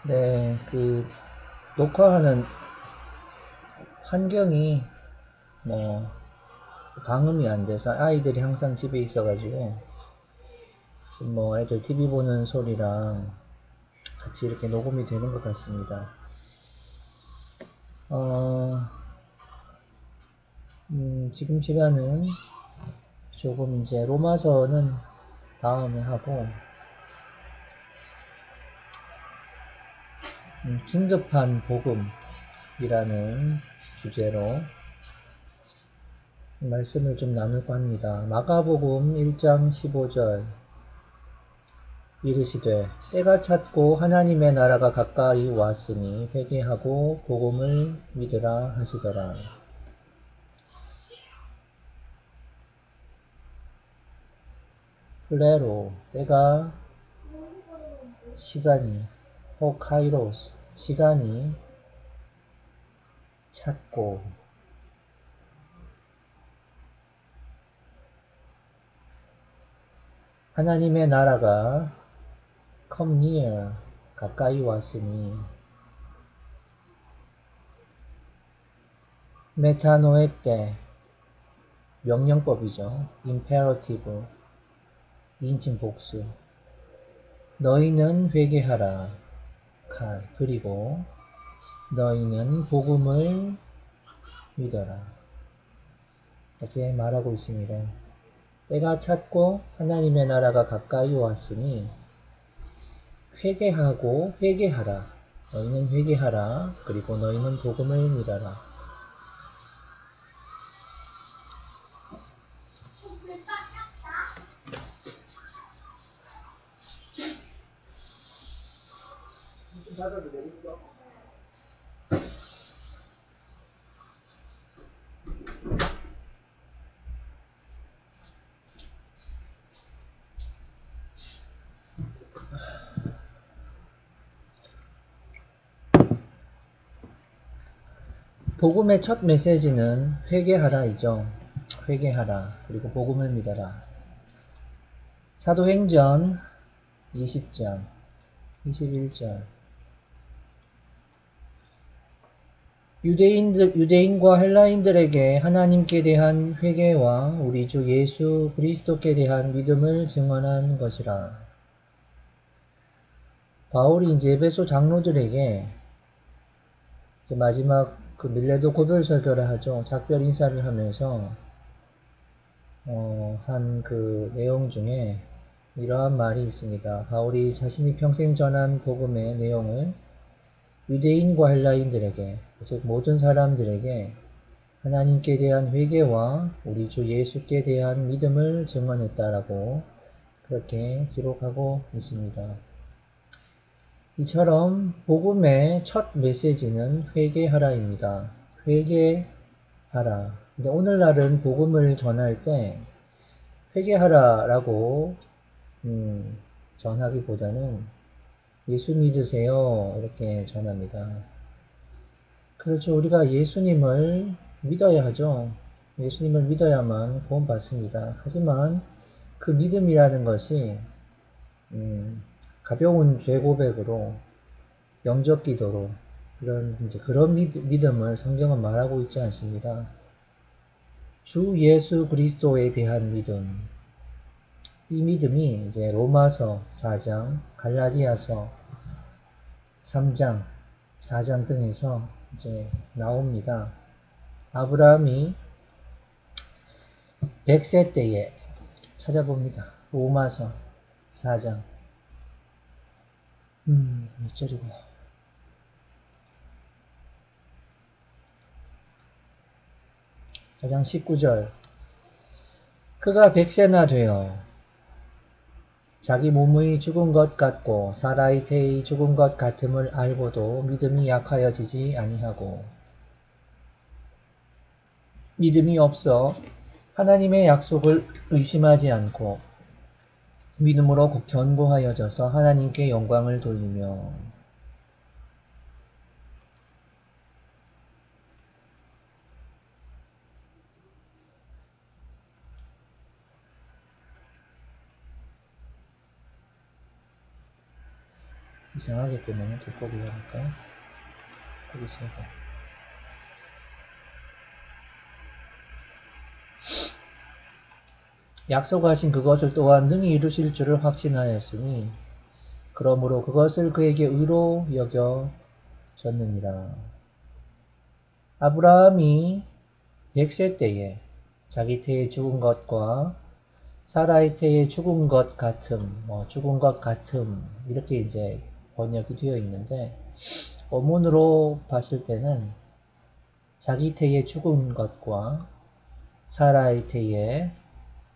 네, 녹화하는 환경이 뭐, 방음이 안 돼서 아이들이 항상 집에 있어가지고, 지금 뭐 애들 TV 보는 소리랑 같이 이렇게 녹음이 되는 것 같습니다. 어, 지금 시간은 조금 이제 로마서는 다음에 하고, 긴급한 복음이라는 주제로 말씀을 좀 나눌까 합니다. 마가복음 1장 15절 이르시되 때가 찼고 하나님의 나라가 가까이 왔으니 회개하고 복음을 믿으라 하시더라. 플레로 때가 시간이 호카이로스 시간이 찼고 하나님의 나라가 come near 가까이 왔으니 메타노에 때 명령법이죠. 임페러티브 인칭 복수 너희는 회개하라 그리고 너희는 복음을 믿어라 이렇게 말하고 있습니다. 때가 찼고 하나님의 나라가 가까이 왔으니 회개하고 회개하라 너희는 회개하라 그리고 너희는 복음을 믿어라. 복음의 첫 메시지는 회개하라이죠. 회개하라 그리고 복음을 믿어라. 사도행전 20장 21절 유대인과 헬라인들에게 하나님께 대한 회개와 우리 주 예수 그리스도께 대한 믿음을 증언한 것이라. 바울이 이제 에베소 장로들에게 이제 마지막 밀레도 고별 설교를 하죠. 작별 인사를 하면서 한 내용 중에 이러한 말이 있습니다. 바울이 자신이 평생 전한 복음의 내용을 유대인과 헬라인들에게 즉 모든 사람들에게 하나님께 대한 회개와 우리 주 예수께 대한 믿음을 증언했다라고 그렇게 기록하고 있습니다. 이처럼 복음의 첫 메시지는 회개하라입니다. 회개하라. 근데 오늘날은 복음을 전할 때 회개하라라고 전하기보다는 예수 믿으세요 이렇게 전합니다. 그렇죠. 우리가 예수님을 믿어야 하죠. 예수님을 믿어야만 구원받습니다. 하지만 그 믿음이라는 것이 가벼운 죄 고백으로 영접 기도로 그런 믿음을 성경은 말하고 있지 않습니다. 주 예수 그리스도에 대한 믿음. 이 믿음이 이제 로마서 4장, 갈라디아서 3장, 4장 등에서 이제 나옵니다. 아브라함이 100세 때에 찾아봅니다. 로마서 4장. 몇 절이고요. 4장 19절. 그가 100세나 되어 자기 몸의 죽은 것 같고 사라의 태의 죽은 것 같음을 알고도 믿음이 약하여지지 아니하고 믿음이 없어 하나님의 약속을 의심하지 않고 믿음으로 견고하여져서 하나님께 영광을 돌리며 이상하기 때문에 돋보기 하니까 보기 제거. 약속하신 그것을 또한 능히 이루실 줄을 확신하였으니 그러므로 그것을 그에게 의로 여겨졌느니라. 아브라함이 100세 때에 자기 태에 죽은 것과 사라의 태에 죽은 것 같음, 죽은 것 같음 이렇게 이제 번역이 되어 있는데 원문으로 봤을 때는 자기 태에 죽은 것과 사라의 태에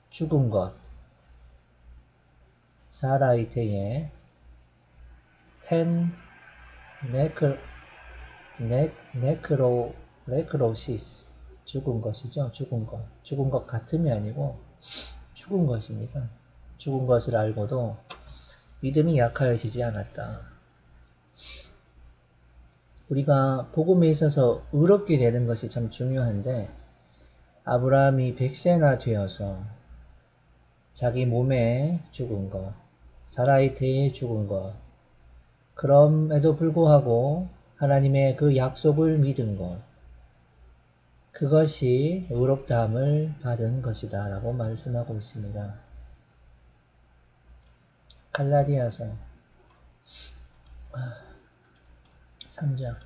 죽은 것, 사라의 태에 텐 네크 네크로시스 죽은 것이죠. 죽은 것 같음이 아니고 죽은 것입니다. 죽은 것을 알고도 믿음이 약하여지지 않았다. 우리가 복음에 있어서 의롭게 되는 것이 참 중요한데 아브라함이 100세나 되어서 자기 몸에 죽은 것, 사라의 태에 죽은 것, 그럼에도 불구하고 하나님의 그 약속을 믿은 것, 그것이 의롭다함을 받은 것이다 라고 말씀하고 있습니다. 갈라디아서 3장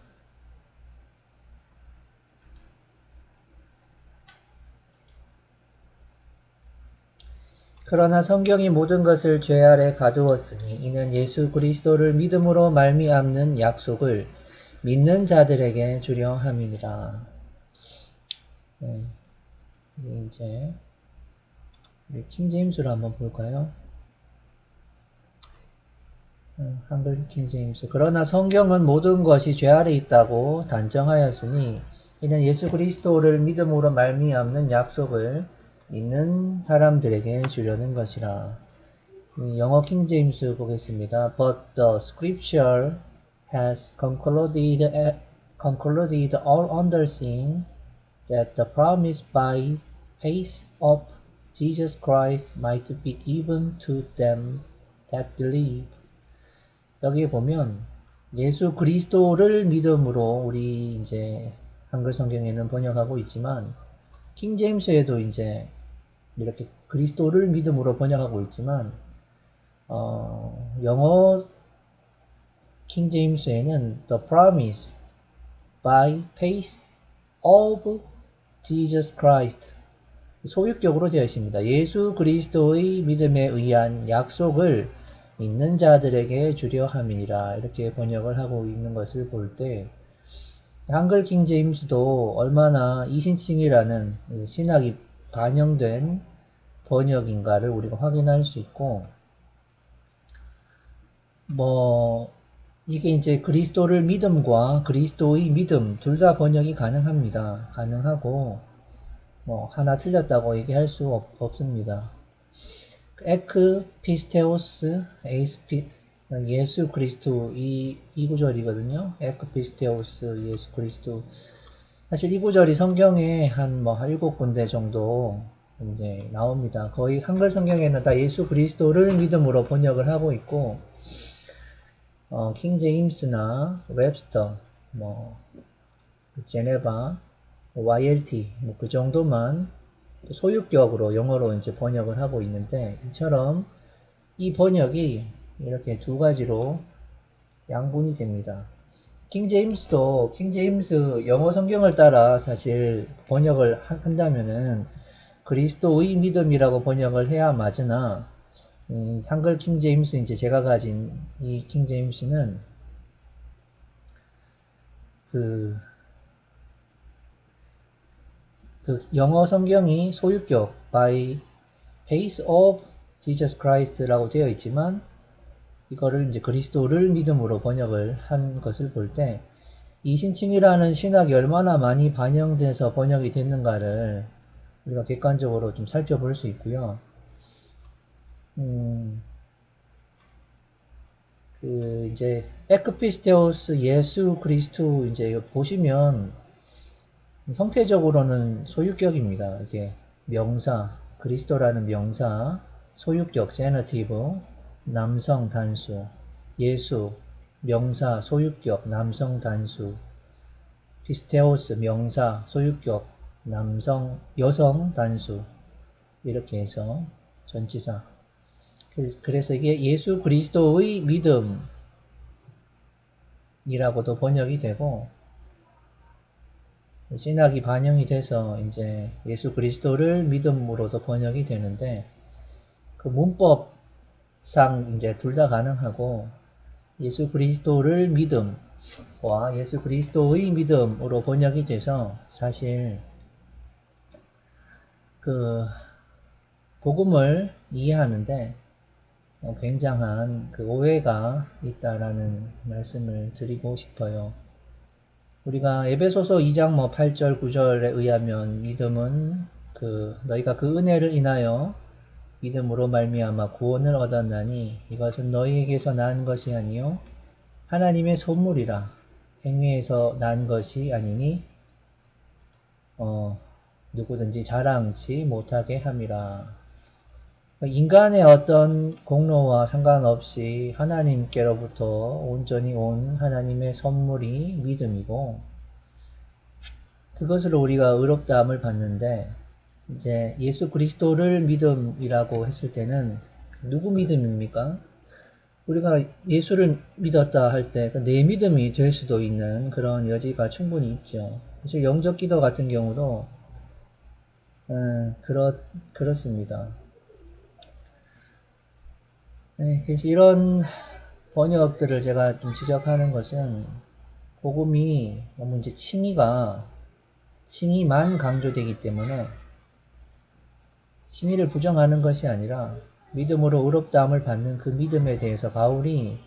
그러나 성경이 모든 것을 죄 아래 가두었으니 이는 예수 그리스도를 믿음으로 말미암는 약속을 믿는 자들에게 주려 함이니라. 네, 이제 킹제임스로 한번 볼까요? 한글 킹제임스. 그러나 성경은 모든 것이 죄 아래 있다고 단정하였으니 이는 예수 그리스도를 믿음으로 말미암는 약속을 믿는 사람들에게 주려는 것이라. 영어 킹제임스 보겠습니다. But the scripture has concluded all understanding that the promise by faith of Jesus Christ might be given to them that believe. 여기 보면 예수 그리스도를 믿음으로 우리 이제 한글 성경에는 번역하고 있지만 킹 제임스에도 이제 이렇게 그리스도를 믿음으로 번역하고 있지만 영어 킹 제임스에는 the promise by faith of Jesus Christ 소유격으로 되어 있습니다. 예수 그리스도의 믿음에 의한 약속을 믿는 자들에게 주려 함이니라 이렇게 번역을 하고 있는 것을 볼 때 한글 킹 제임스도 얼마나 이신칭이라는 신학이 반영된 번역인가를 우리가 확인할 수 있고 이게 이제 그리스도를 믿음과 그리스도의 믿음 둘 다 번역이 가능합니다. 가능하고 하나 틀렸다고 얘기할 수 없습니다. 에크 피스테오스 에이스피 예수 그리스도 이 구절이거든요. 에크 피스테오스 예수 그리스도 사실 이 구절이 성경에 한 7군데 정도 이제 나옵니다. 거의 한글 성경에는 다 예수 그리스도를 믿음으로 번역을 하고 있고 킹 제임스나 웹스터 제네바 YLT 그 정도만 소유격으로 영어로 이제 번역을 하고 있는데 이처럼 이 번역이 이렇게 두 가지로 양분이 됩니다. 킹 제임스 영어 성경을 따라 사실 번역을 한다면은 그리스도의 믿음이라고 번역을 해야 맞으나 한글 킹 제임스 이제 제가 가진 이 킹 제임스는 그 영어 성경이 소유격 by faith of Jesus Christ라고 되어 있지만 이거를 이제 그리스도를 믿음으로 번역을 한 것을 볼 때 이신칭이라는 신학이 얼마나 많이 반영돼서 번역이 됐는가를 우리가 객관적으로 좀 살펴볼 수 있고요. 이제 에크피스테오스 예수 그리스도 이제 보시면 형태적으로는 소유격입니다. 이게 명사 그리스도라는 명사 소유격 제너티브 남성 단수 예수 명사, 소유격, 남성 단수, 피스테오스, 명사, 소유격, 남성, 여성 단수, 이렇게 해서 전치사. 그래서 이게 예수 그리스도의 믿음이라고도 번역이 되고, 신학이 반영이 돼서 이제 예수 그리스도를 믿음으로도 번역이 되는데, 그 문법상 이제 둘 다 가능하고, 예수 그리스도를 믿음과 예수 그리스도의 믿음으로 번역이 돼서 사실 그 복음을 이해하는데 굉장한 그 오해가 있다라는 말씀을 드리고 싶어요. 우리가 에베소서 2장 8절 9절에 의하면 믿음은 너희가 그 은혜를 인하여 믿음으로 말미암아 구원을 얻었나니 이것은 너희에게서 난 것이 아니요 하나님의 선물이라. 행위에서 난 것이 아니니 누구든지 자랑치 못하게 함이라. 인간의 어떤 공로와 상관없이 하나님께로부터 온전히 온 하나님의 선물이 믿음이고, 그것으로 우리가 의롭다함을 받는데, 이제 예수 그리스도를 믿음이라고 했을 때는 누구 믿음입니까? 우리가 예수를 믿었다 할 때 내 믿음이 될 수도 있는 그런 여지가 충분히 있죠. 사실 영적 기도 같은 경우도 그렇습니다. 네, 그래서 이런 번역들을 제가 좀 지적하는 것은 복음이 너무 이제 칭의만 강조되기 때문에 칭의를 부정하는 것이 아니라 믿음으로 의롭다함을 받는 그 믿음에 대해서 바울이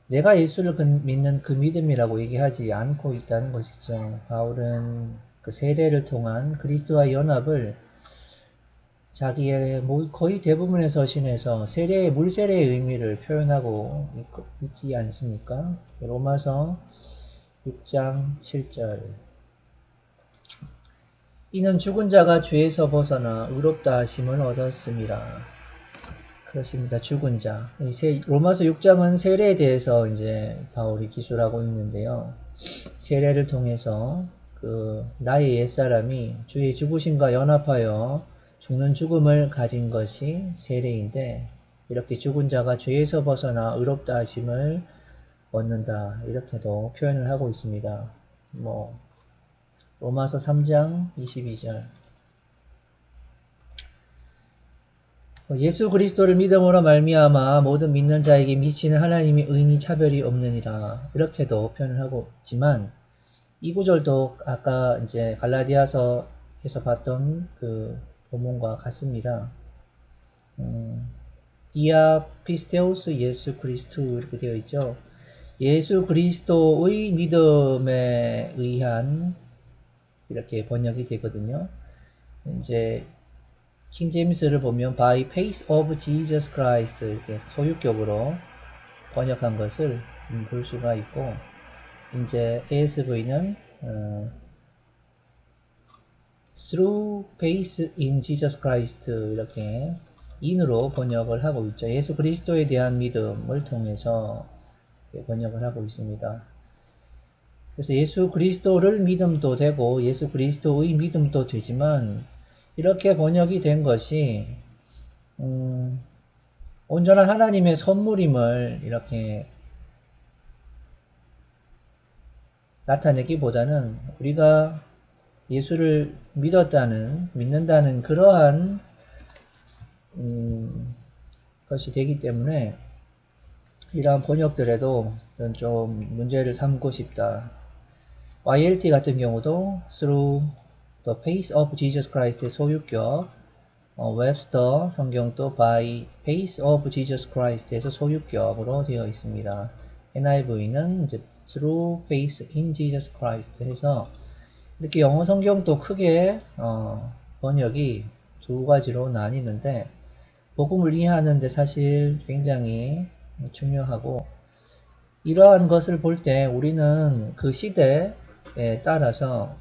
내가 예수를 믿는 그 믿음이라고 얘기하지 않고 있다는 것이죠. 바울은 그 세례를 통한 그리스도와의 연합을 자기의 거의 대부분의 서신에서 물세례의 의미를 표현하고 있지 않습니까? 로마서 6장 7절. 이는 죽은 자가 죄에서 벗어나 의롭다 하심을 얻었습니다. 그렇습니다. 죽은 자. 로마서 6장은 세례에 대해서 이제 바울이 기술하고 있는데요. 세례를 통해서 나의 옛사람이 주의 죽으심과 연합하여 죽는 죽음을 가진 것이 세례인데, 이렇게 죽은 자가 죄에서 벗어나 의롭다 하심을 얻는다, 이렇게도 표현을 하고 있습니다. 로마서 3장 22절. 예수 그리스도를 믿음으로 말미암아 모든 믿는 자에게 미치는 하나님의 의인이 차별이 없느니라, 이렇게도 표현을 하고 있지만, 이 구절도 아까 이제 갈라디아서에서 봤던 본문과 같습니다. 디아 피스테오스 예수 그리스도 이렇게 되어 있죠. 예수 그리스도의 믿음에 의한, 이렇게 번역이 되거든요. 이제 킹 제임스를 보면 by faith of Jesus Christ 이렇게 소유격으로 번역한 것을 볼 수가 있고, 이제 ASV는 through faith in Jesus Christ 이렇게 인으로 번역을 하고 있죠. 예수 그리스도에 대한 믿음을 통해서 번역을 하고 있습니다. 그래서 예수 그리스도를 믿음도 되고 예수 그리스도의 믿음도 되지만, 이렇게 번역이 된 것이 온전한 하나님의 선물임을 이렇게 나타내기보다는 우리가 예수를 믿는다는 그러한 것이 되기 때문에 이러한 번역들에도 좀 문제를 삼고 싶다. YLT 같은 경우도 through the face of Jesus Christ의 소유격, 웹스터 성경도 by face of Jesus Christ에서 소유격으로 되어 있습니다. NIV는 이제 through face in Jesus Christ 해서 이렇게 영어 성경도 크게 번역이 두 가지로 나뉘는데, 복음을 이해하는데 사실 굉장히 중요하고, 이러한 것을 볼 때 우리는 그 시대에 따라서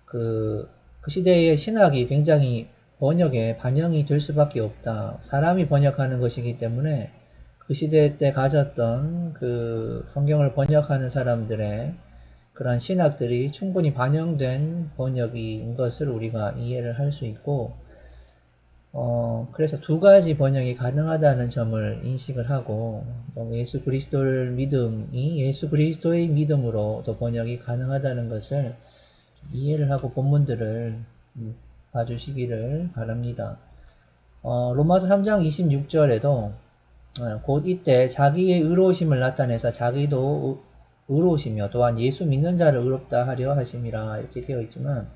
그 시대의 신학이 굉장히 번역에 반영이 될 수밖에 없다. 사람이 번역하는 것이기 때문에 그 시대 때 가졌던 그 성경을 번역하는 사람들의 그러한 신학들이 충분히 반영된 번역인 것을 우리가 이해를 할 수 있고, 그래서 두 가지 번역이 가능하다는 점을 인식을 하고, 예수 그리스도를 믿음이 예수 그리스도의 믿음으로 또 번역이 가능하다는 것을 이해를 하고 본문들을 봐주시기를 바랍니다. 로마서 3장 26절에도 곧 이때 자기의 의로우심을 나타내서 자기도 의로우시며 또한 예수 믿는 자를 의롭다 하려 하심이라 이렇게 되어 있지만,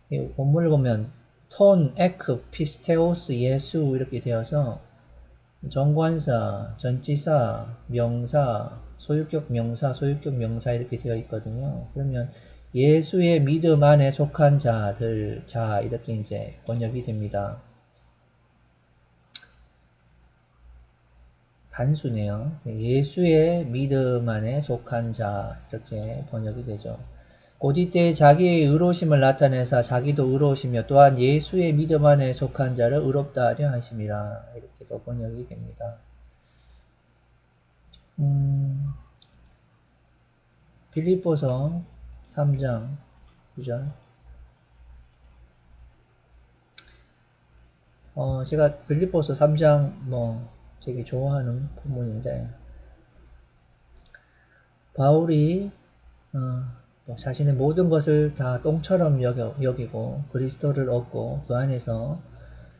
이 본문을 보면 톤, 에크, 피스테오스, 예수 이렇게 되어서 정관사, 전치사, 명사, 소유격 명사, 소유격 명사 이렇게 되어 있거든요. 그러면 예수의 믿음 안에 속한 자들, 자 이렇게 이제 번역이 됩니다. 단수네요. 예수의 믿음 안에 속한 자 이렇게 번역이 되죠. 곧 이때 자기의 의로우심을 나타내사 자기도 의로우시며 또한 예수의 믿음 안에 속한 자를 의롭다 하려 하심이라 이렇게도 번역이 됩니다. 빌립보서 3장 9절. 제가 빌립보서 3장 되게 좋아하는 본문인데, 바울이 자신의 모든 것을 다 똥처럼 여기고 그리스도를 얻고 그 안에서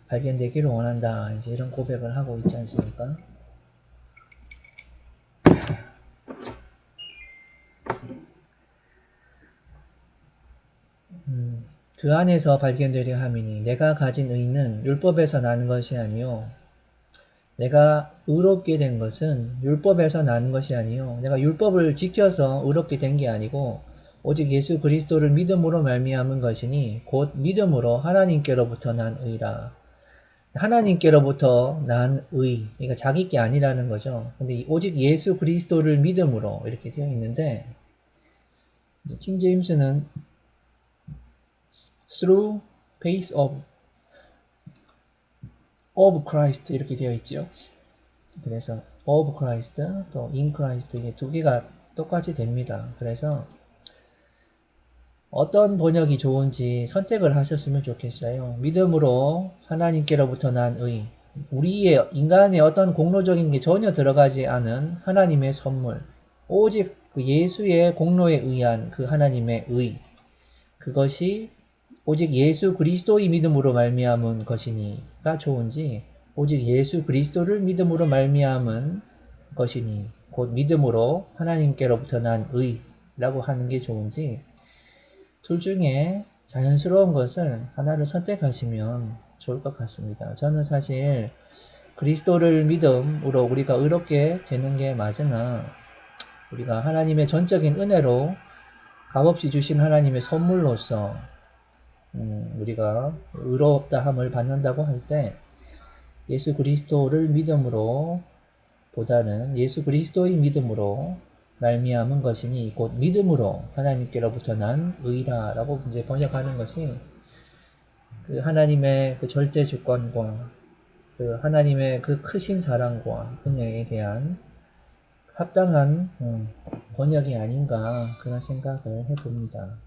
발견되기를 원한다, 이제 이런 고백을 하고 있지 않습니까? 그 안에서 발견되려 함이니 내가 가진 의는 율법에서 나는 것이 아니요 내가 의롭게 된 것은 율법에서 나는 것이 아니요 내가 율법을 지켜서 의롭게 된 게 아니고 오직 예수 그리스도를 믿음으로 말미암은 것이니 곧 믿음으로 하나님께로부터 난 의라. 하나님께로부터 난 의, 그러니까 자기 게 아니라는 거죠. 근데 오직 예수 그리스도를 믿음으로 이렇게 되어 있는데, 킹 제임스는 through faith of Christ 이렇게 되어 있죠. 그래서 of Christ 또 in Christ 이게 두 개가 똑같이 됩니다. 그래서 어떤 번역이 좋은지 선택을 하셨으면 좋겠어요. 믿음으로 하나님께로부터 난 의, 우리의 인간의 어떤 공로적인 게 전혀 들어가지 않은 하나님의 선물, 오직 그 예수의 공로에 의한 그 하나님의 의, 그것이 오직 예수 그리스도의 믿음으로 말미암은 것이니가 좋은지, 오직 예수 그리스도를 믿음으로 말미암은 것이니 곧 믿음으로 하나님께로부터 난 의라고 하는 게 좋은지, 둘 중에 자연스러운 것을 하나를 선택하시면 좋을 것 같습니다. 저는 사실 그리스도를 믿음으로 우리가 의롭게 되는 게 맞으나, 우리가 하나님의 전적인 은혜로 값없이 주신 하나님의 선물로서 우리가 의롭다 함을 받는다고 할 때 예수 그리스도를 믿음으로 보다는 예수 그리스도의 믿음으로 말미암은 것이니 곧 믿음으로 하나님께로부터 난 의라라고 이제 번역하는 것이 그 하나님의 그 절대 주권과 그 하나님의 그 크신 사랑과 은혜에 대한 합당한 번역이 아닌가 그런 생각을 해봅니다.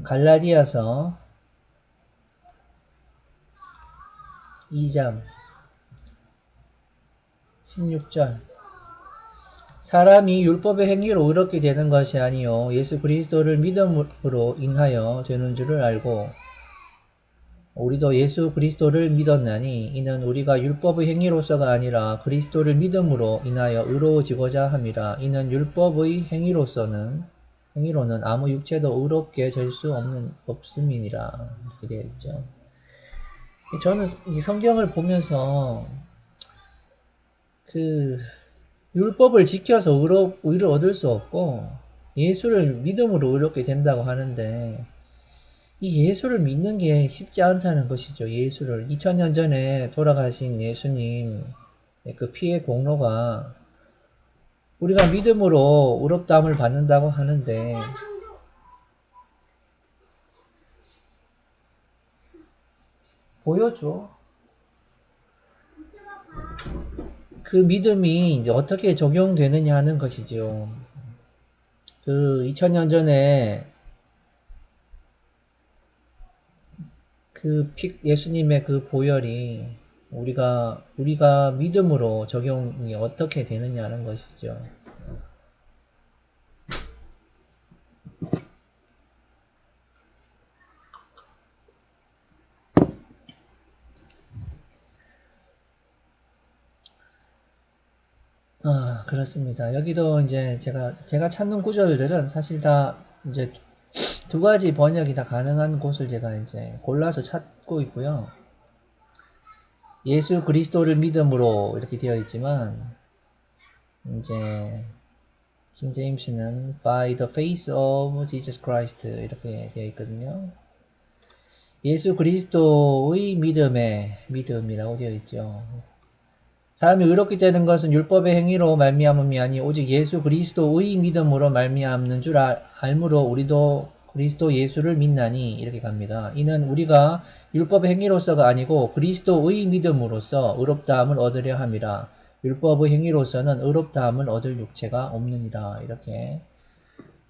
갈라디아서 2장 16절. 사람이 율법의 행위로 의롭게 되는 것이 아니요 예수 그리스도를 믿음으로 인하여 되는 줄을 알고 우리도 예수 그리스도를 믿었나니 이는 우리가 율법의 행위로서가 아니라 그리스도를 믿음으로 인하여 의로워지고자 함이라. 이는 율법의 행위로는 아무 육체도 의롭게 될 수 없음이니라. 이렇게 되어 있죠. 저는 이 성경을 보면서 그 율법을 지켜서 의를 얻을 수 없고 예수를 믿음으로 의롭게 된다고 하는데, 이 예수를 믿는 게 쉽지 않다는 것이죠. 예수를 2000년 전에 돌아가신 예수님 그 피의 공로가 우리가 믿음으로 의롭다함을 받는다고 하는데, 보여줘. 그 믿음이 이제 어떻게 적용되느냐 하는 것이죠. 그 2000년 전에 그 예수님의 그 보혈이 우리가 믿음으로 적용이 어떻게 되느냐 하는 것이죠. 그렇습니다. 여기도 이제 제가 찾는 구절들은 사실 다 이제 두 가지 번역이 다 가능한 곳을 제가 이제 골라서 찾고 있고요. 예수 그리스도를 믿음으로 이렇게 되어 있지만, 이제 킹 제임스는 by the faith of Jesus Christ 이렇게 되어 있거든요. 예수 그리스도의 믿음이라고 되어 있죠. 사람이 의롭게 되는 것은 율법의 행위로 말미암음이 아니 오직 예수 그리스도의 믿음으로 말미암는 줄 알므로 우리도 그리스도 예수를 믿나니 이렇게 갑니다. 이는 우리가 율법의 행위로서가 아니고 그리스도의 믿음으로써 의롭다함을 얻으려 함이라. 율법의 행위로서는 의롭다함을 얻을 육체가 없느니라. 이렇게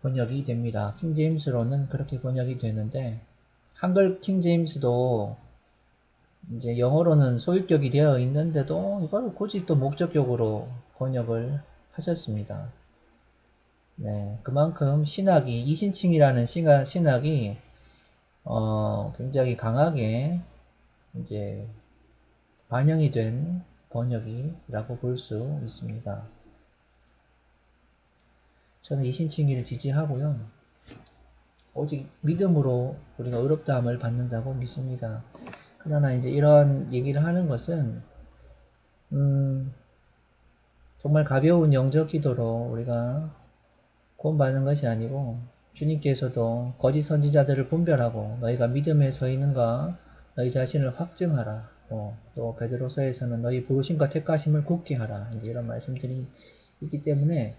번역이 됩니다. 킹제임스로는 그렇게 번역이 되는데, 한글 킹제임스도 이제 영어로는 소유격이 되어 있는데도 이걸 굳이 또 목적격으로 번역을 하셨습니다. 네, 그만큼 신학이, 이신칭이라는 신학이 굉장히 강하게 이제 반영이 된 번역이라고 볼 수 있습니다. 저는 이신칭의를 지지하고요. 오직 믿음으로 우리가 의롭다함을 받는다고 믿습니다. 그러나 이제 이런 얘기를 하는 것은 정말 가벼운 영적 기도로 우리가 구원받는 것이 아니고, 주님께서도 거짓 선지자들을 분별하고 너희가 믿음에 서 있는가 너희 자신을 확증하라. 또 베드로서에서는 너희 부르심과 택하심을 굳게 하라. 이제 이런 말씀들이 있기 때문에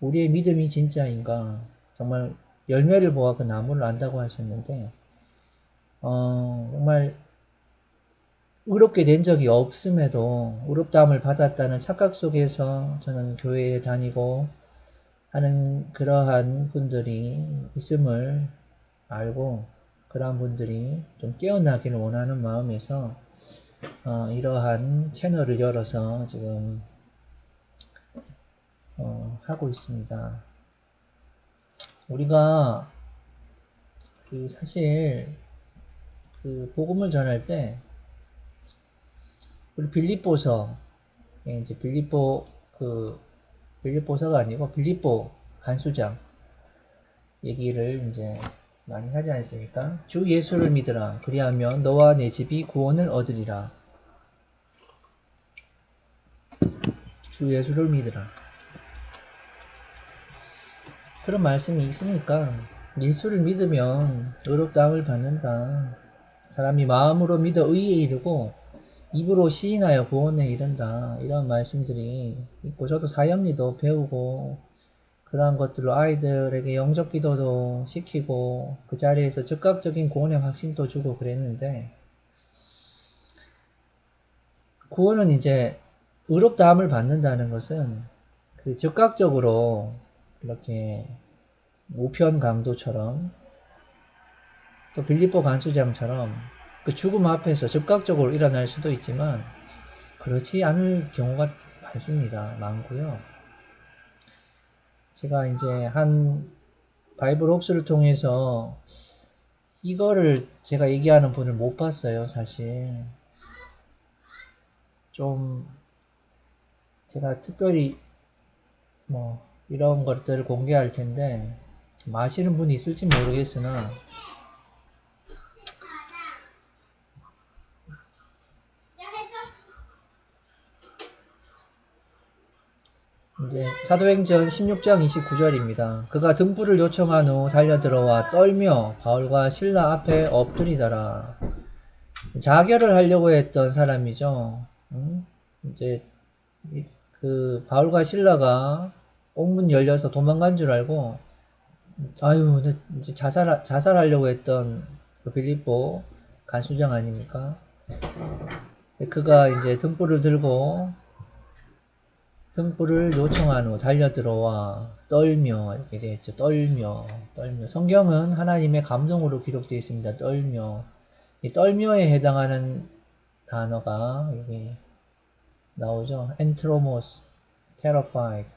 우리의 믿음이 진짜인가, 정말 열매를 보아 그 나무를 안다고 하셨는데, 정말 의롭게 된 적이 없음에도 의롭다함을 받았다는 착각 속에서 저는 교회에 다니고 하는 그러한 분들이 있음을 알고, 그러한 분들이 좀 깨어나기를 원하는 마음에서 이러한 채널을 열어서 지금 하고 있습니다. 우리가 사실 그 복음을 전할 때 우리 빌립보서, 이제 빌립보서가 아니고 빌립보 간수장 얘기를 이제 많이 하지 않습니까? 주 예수를 믿으라. 그리하면 너와 내 집이 구원을 얻으리라. 주 예수를 믿으라. 그런 말씀이 있으니까 예수를 믿으면 의롭다함을 받는다. 사람이 마음으로 믿어 의에 이르고 입으로 시인하여 구원에 이른다. 이런 말씀들이 있고, 저도 사형리도 배우고 그러한 것들로 아이들에게 영적 기도도 시키고 그 자리에서 즉각적인 구원의 확신도 주고 그랬는데, 구원은 이제 의롭다함을 받는다는 것은 그 즉각적으로 이렇게 우편 강도처럼 또 빌립보 간수장처럼 그 죽음 앞에서 즉각적으로 일어날 수도 있지만 그렇지 않을 경우가 많고요. 제가 이제 한 바이블 옥스를 통해서 이거를 제가 얘기하는 분을 못 봤어요, 사실. 좀 제가 특별히 이런 것들을 공개할 텐데 아시는 분이 있을지 모르겠으나, 이제 사도행전 16장 29절입니다. 그가 등불을 요청한 후 달려들어와 떨며 바울과 실라 앞에 엎드리더라. 자결을 하려고 했던 사람이죠. 이제 그 바울과 실라가 옥문 열려서 도망간 줄 알고, 이제 자살하려고 했던 그 빌립보 간수장 아닙니까? 그가 이제 등불을 들고 등불을 요청한 후 달려들어와 떨며 이렇게 되어 있죠. 떨며. 성경은 하나님의 감동으로 기록되어 있습니다. 떨며. 이 떨며에 해당하는 단어가 여기 나오죠. entromos, terrified,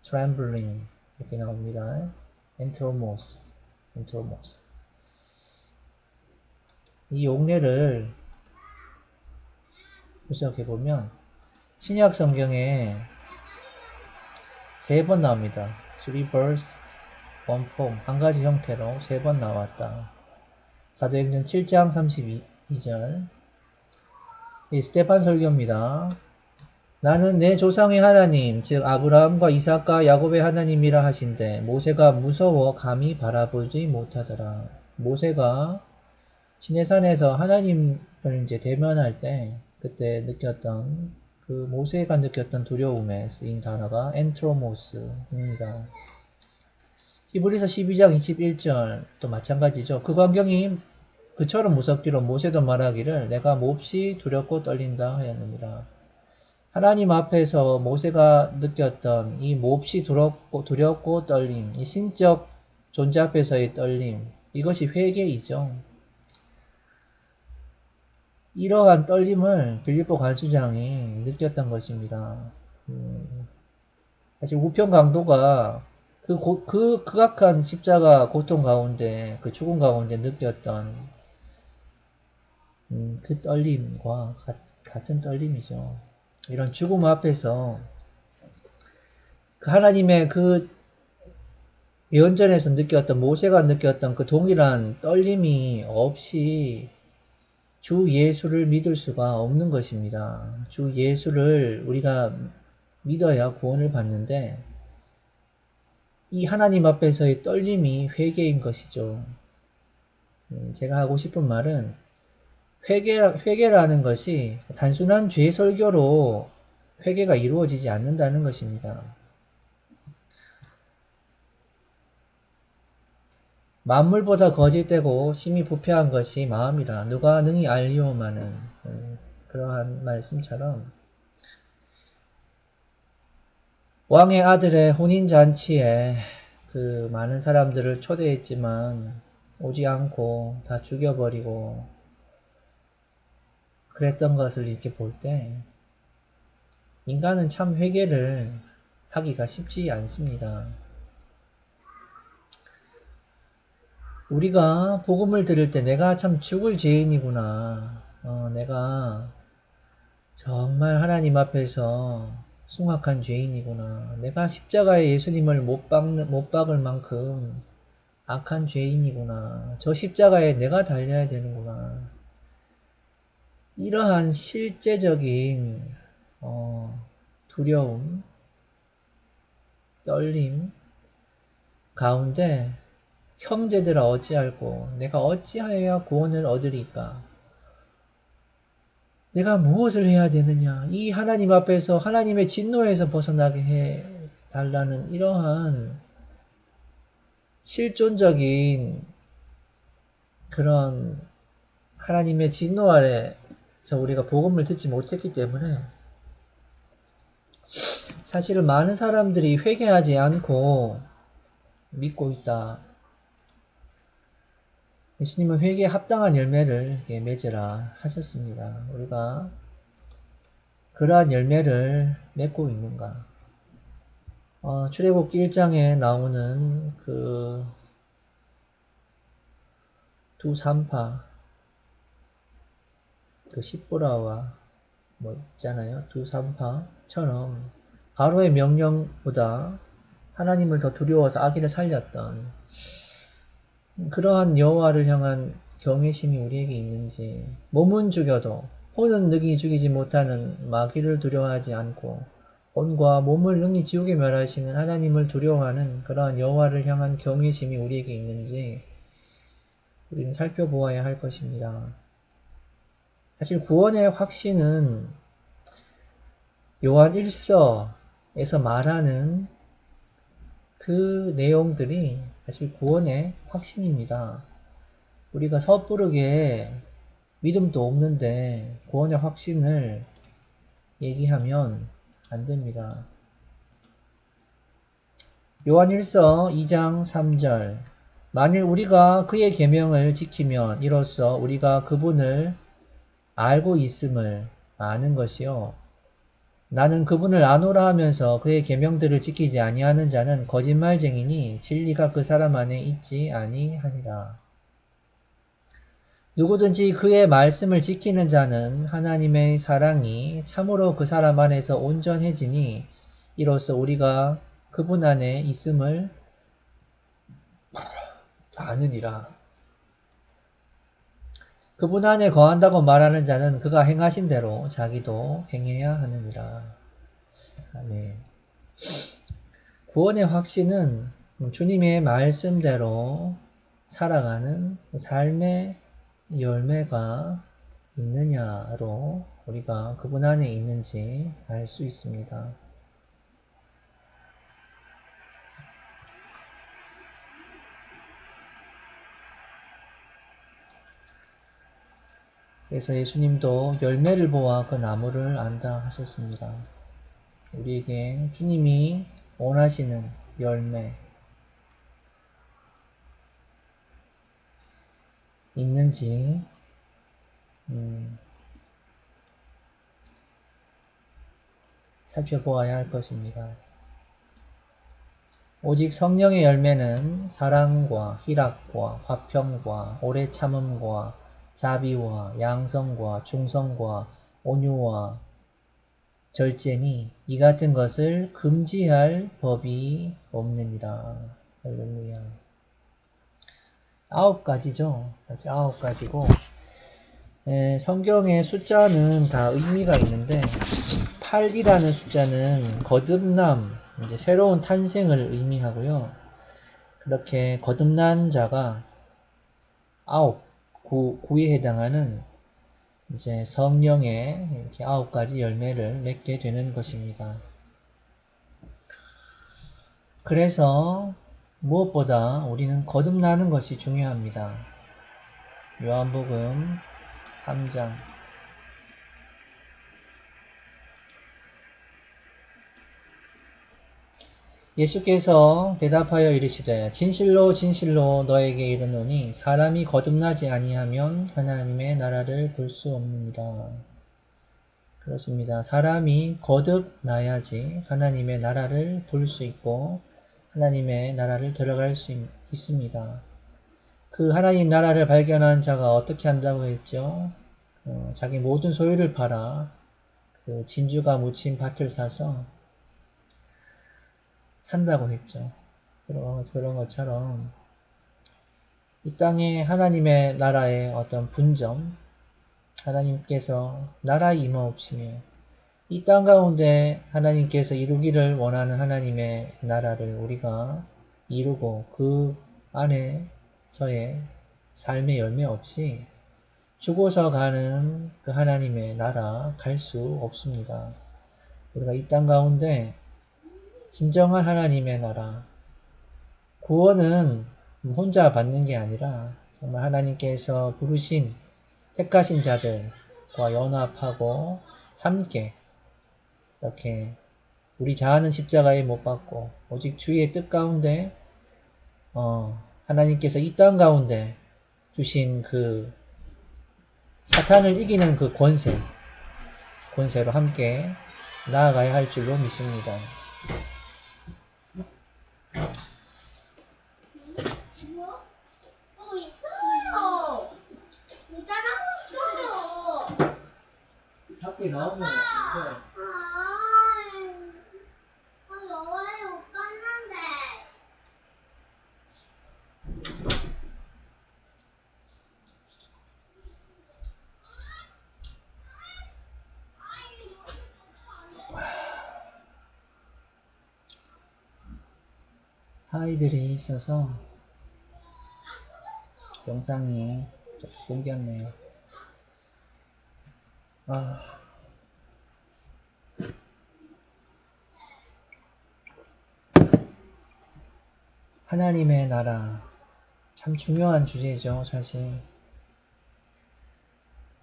trembling 이렇게 나옵니다. entromos. 이 용례를 분석해 보면 신약 성경에 3번 나옵니다. Three births, one form. 한 가지 형태로 3번 나왔다. 사도행전 7장 32절. 이 스테판 설교입니다. 나는 내 조상의 하나님, 즉 아브라함과 이삭과 야곱의 하나님이라 하신대 모세가 무서워 감히 바라보지 못하더라. 모세가 시내산에서 하나님을 이제 대면할 때 그때 느꼈던 그 모세가 느꼈던 두려움에 쓰인 단어가 엔트로모스입니다. 히브리서 12장 21절 또 마찬가지죠. 그 광경이 그처럼 무섭기로 모세도 말하기를 내가 몹시 두렵고 떨린다 하였느니라. 하나님 앞에서 모세가 느꼈던 이 몹시 두렵고 떨림, 이 신적 존재 앞에서의 떨림, 이것이 회개이죠. 이러한 떨림을 빌립보 간수장이 느꼈던 것입니다. 사실 우편 강도가 그 극악한 십자가 고통 가운데, 그 죽음 가운데 느꼈던 그 떨림과 같은 떨림이죠. 이런 죽음 앞에서 그 하나님의 그 예언전에서 느꼈던 모세가 느꼈던 그 동일한 떨림이 없이 주 예수를 믿을 수가 없는 것입니다. 주 예수를 우리가 믿어야 구원을 받는데 이 하나님 앞에서의 떨림이 회개인 것이죠. 제가 하고 싶은 말은 회개라는 것이 단순한 죄 설교로 회개가 이루어지지 않는다는 것입니다. 만물보다 거짓되고 심히 부패한 것이 마음이라 누가 능히 알리오마는 그러한 말씀처럼 왕의 아들의 혼인잔치에 그 많은 사람들을 초대했지만 오지 않고 다 죽여버리고 그랬던 것을 이렇게 볼 때 인간은 참 회개를 하기가 쉽지 않습니다. 우리가 복음을 들을 때 내가 참 죽을 죄인이구나. 내가 정말 하나님 앞에서 숭악한 죄인이구나. 내가 십자가에 예수님을 못 박을 만큼 악한 죄인이구나. 저 십자가에 내가 달려야 되는구나. 이러한 실제적인 두려움, 떨림 가운데 형제들아 어찌할꼬 내가 어찌하여야 구원을 얻으리까? 내가 무엇을 해야 되느냐? 이 하나님 앞에서 하나님의 진노에서 벗어나게 해 달라는 이러한 실존적인 그런 하나님의 진노 아래서 우리가 복음을 듣지 못했기 때문에 사실은 많은 사람들이 회개하지 않고 믿고 있다. 예수님은 회개에 합당한 열매를 맺으라 하셨습니다. 우리가 그러한 열매를 맺고 있는가? 출애굽기 1장에 나오는 그 두 산파, 그 십보라와 뭐 있잖아요. 두 산파처럼 바로의 명령보다 하나님을 더 두려워서 아기를 살렸던 그러한 여호와를 향한 경외심이 우리에게 있는지, 몸은 죽여도 혼은 능히 죽이지 못하는 마귀를 두려워하지 않고 혼과 몸을 능히 지옥에 멸하시는 하나님을 두려워하는 그러한 여호와를 향한 경외심이 우리에게 있는지 우리는 살펴보아야 할 것입니다. 사실 구원의 확신은 요한 1서에서 말하는 그 내용들이 사실 구원의 확신입니다. 우리가 섣부르게 믿음도 없는데 구원의 확신을 얘기하면 안 됩니다. 요한일서 2장 3절. 만일 우리가 그의 계명을 지키면 이로써 우리가 그분을 알고 있음을 아는 것이요. 나는 그분을 아노라 하면서 그의 계명들을 지키지 아니하는 자는 거짓말쟁이니 진리가 그 사람 안에 있지 아니하니라. 누구든지 그의 말씀을 지키는 자는 하나님의 사랑이 참으로 그 사람 안에서 온전해지니 이로써 우리가 그분 안에 있음을 아느니라. 그분 안에 거한다고 말하는 자는 그가 행하신 대로 자기도 행해야 하느니라. 아멘. 구원의 확신은 주님의 말씀대로 살아가는 삶의 열매가 있느냐로 우리가 그분 안에 있는지 알 수 있습니다. 그래서 예수님도 열매를 보아 그 나무를 안다 하셨습니다. 우리에게 주님이 원하시는 열매 있는지 살펴보아야 할 것입니다. 오직 성령의 열매는 사랑과 희락과 화평과 오래 참음과 자비와 양성과 충성과 온유와 절제니 이 같은 것을 금지할 법이 없느니라. 할렐루야. 9가지죠. 사실 9가지고 성경의 숫자는 다 의미가 있는데 8이라는 숫자는 거듭남, 이제 새로운 탄생을 의미하고요. 그렇게 거듭난 자가 9에 해당하는 이제 성령의 이렇게 9가지 열매를 맺게 되는 것입니다. 그래서 무엇보다 우리는 거듭나는 것이 중요합니다. 요한복음 3장 예수께서 대답하여 이르시되 진실로 진실로 너에게 이르노니 사람이 거듭나지 아니하면 하나님의 나라를 볼 수 없느니라. 그렇습니다. 사람이 거듭나야지 하나님의 나라를 볼 수 있고 하나님의 나라를 들어갈 수 있습니다. 그 하나님 나라를 발견한 자가 어떻게 한다고 했죠? 자기 모든 소유를 팔아 그 진주가 묻힌 밭을 사서 산다고 했죠. 그런 것처럼 이 땅에 하나님의 나라의 어떤 분점, 하나님께서 나라에 임하옵시며 이 땅 가운데 하나님께서 이루기를 원하는 하나님의 나라를 우리가 이루고 그 안에서의 삶의 열매 없이 죽어서 가는 그 하나님의 나라 갈 수 없습니다. 우리가 이 땅 가운데 진정한 하나님의 나라, 구원은 혼자 받는 게 아니라 정말 하나님께서 부르신 택하신 자들과 연합하고 함께 이렇게 우리 자아는 십자가에 못 박고 오직 주의 뜻 가운데 하나님께서 이 땅 가운데 주신 그 사탄을 이기는 그 권세로 함께 나아가야 할 줄로 믿습니다. 밖에 나오면 아이들이 있어서 영상이 좀 끊겼네요. 하나님의 나라 참 중요한 주제죠. 사실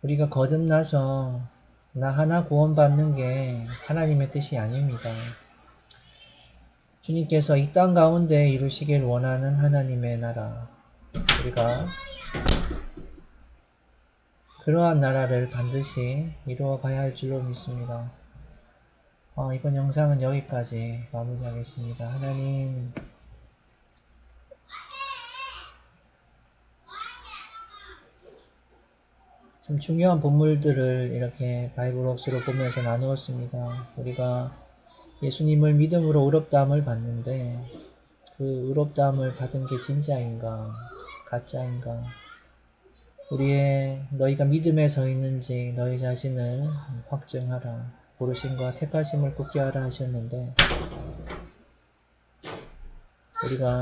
우리가 거듭나서 나 하나 구원받는 게 하나님의 뜻이 아닙니다. 주님께서 이 땅 가운데 이루시길 원하는 하나님의 나라, 우리가 그러한 나라를 반드시 이루어 가야 할 줄로 믿습니다. 이번 영상은 여기까지 마무리하겠습니다. 하나님, 참 중요한 본물들을 이렇게 바이블 웍스로 보면서 나누었습니다. 우리가 예수님을 믿음으로 의롭다함을 받는데 그 의롭다함을 받은 게 진짜인가 가짜인가, 너희가 믿음에 서 있는지 너희 자신을 확증하라, 부르심과 택하심을 굳게 하라 하셨는데, 우리가